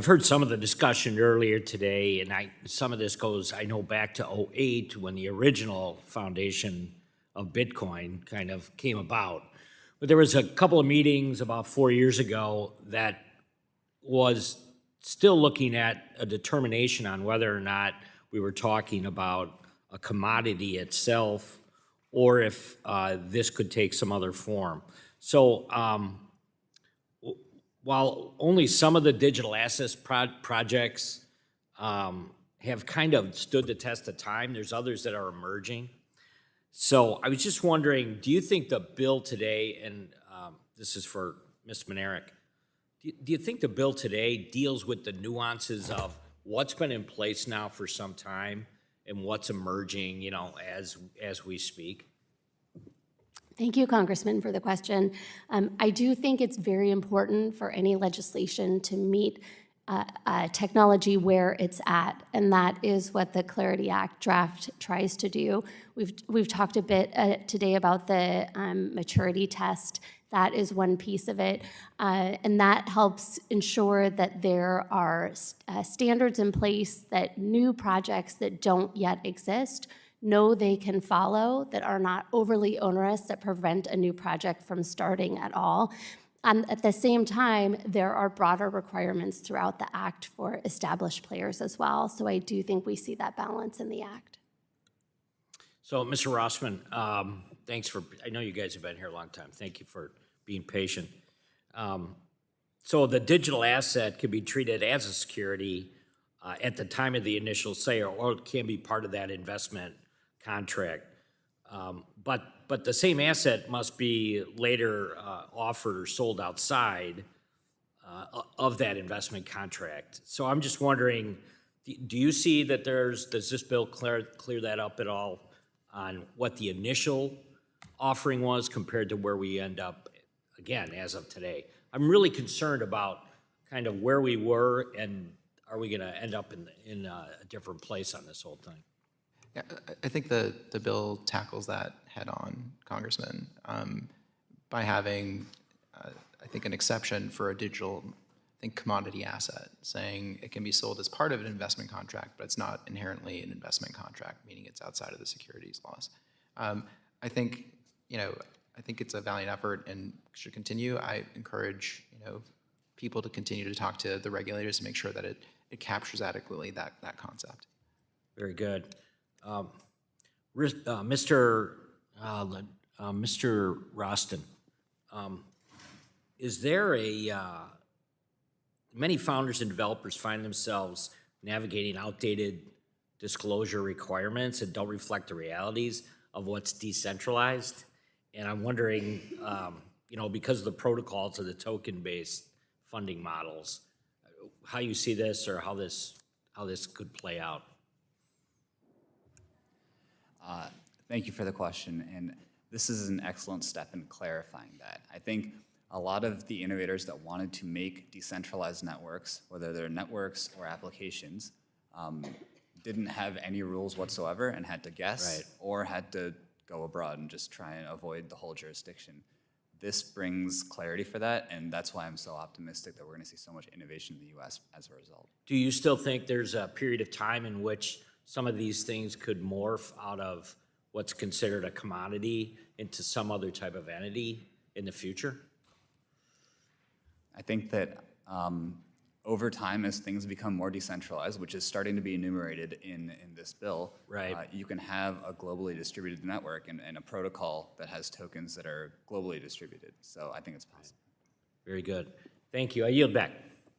I've heard some of the discussion earlier today, and some of this goes, I know, back to '08 when the original foundation of Bitcoin kind of came about. But there was a couple of meetings about 4 years ago that was still looking at a determination on whether or not we were talking about a commodity itself or if this could take some other form. So while only some of the digital assets projects have kind of stood the test of time, there's others that are emerging. So I was just wondering, do you think the bill today, and this is for Ms. Manerick, do you think the bill today deals with the nuances of what's been in place now for some time and what's emerging, as we speak? Thank you, Congressman, for the question. I do think it's very important for any legislation to meet technology where it's at, and that is what the Clarity Act draft tries to do. We've talked a bit today about the maturity test. That is one piece of it, and that helps ensure that there are standards in place that new projects that don't yet exist know they can follow, that are not overly onerous, that prevent a new project from starting at all. At the same time, there are broader requirements throughout the Act for established players as well. So I do think we see that balance in the Act. So, Mr. Rossman, thanks for, I know you guys have been here a long time. Thank you for being patient. So the digital asset can be treated as a security at the time of the initial sale, or it can be part of that investment contract. But the same asset must be later offered or sold outside of that investment contract. So I'm just wondering, do you see that does this bill clear that up at all on what the initial offering was compared to where we end up, again, as of today? I'm really concerned about kind of where we were, and are we going to end up in a different place on this whole thing? Yeah, I think the bill tackles that head on, Congressman, by having, I think, an exception for a digital, commodity asset, saying it can be sold as part of an investment contract, but it's not inherently an investment contract, meaning it's outside of the securities laws. I think it's a valiant effort and should continue. I encourage, people to continue to talk to the regulators to make sure that it captures adequately that concept. Very good. Mr. Roston, is there many founders and developers find themselves navigating outdated disclosure requirements and don't reflect the realities of what's decentralized? And I'm wondering, because of the protocols of the token-based funding models, how you see this or how this could play out. Thank you for the question, and this is an excellent step in clarifying that. I think a lot of the innovators that wanted to make decentralized networks, whether they're networks or applications, didn't have any rules whatsoever and had to guess, right, or had to go abroad and just try and avoid the whole jurisdiction. This brings clarity for that, and that's why I'm so optimistic that we're going to see so much innovation in the U.S. as a result. Do you still think there's a period of time in which some of these things could morph out of what's considered a commodity into some other type of entity in the future? I think that over time, as things become more decentralized, which is starting to be enumerated in this bill, right, you can have a globally distributed network and a protocol that has tokens that are globally distributed. So I think it's possible. Very good. Thank you. I yield back.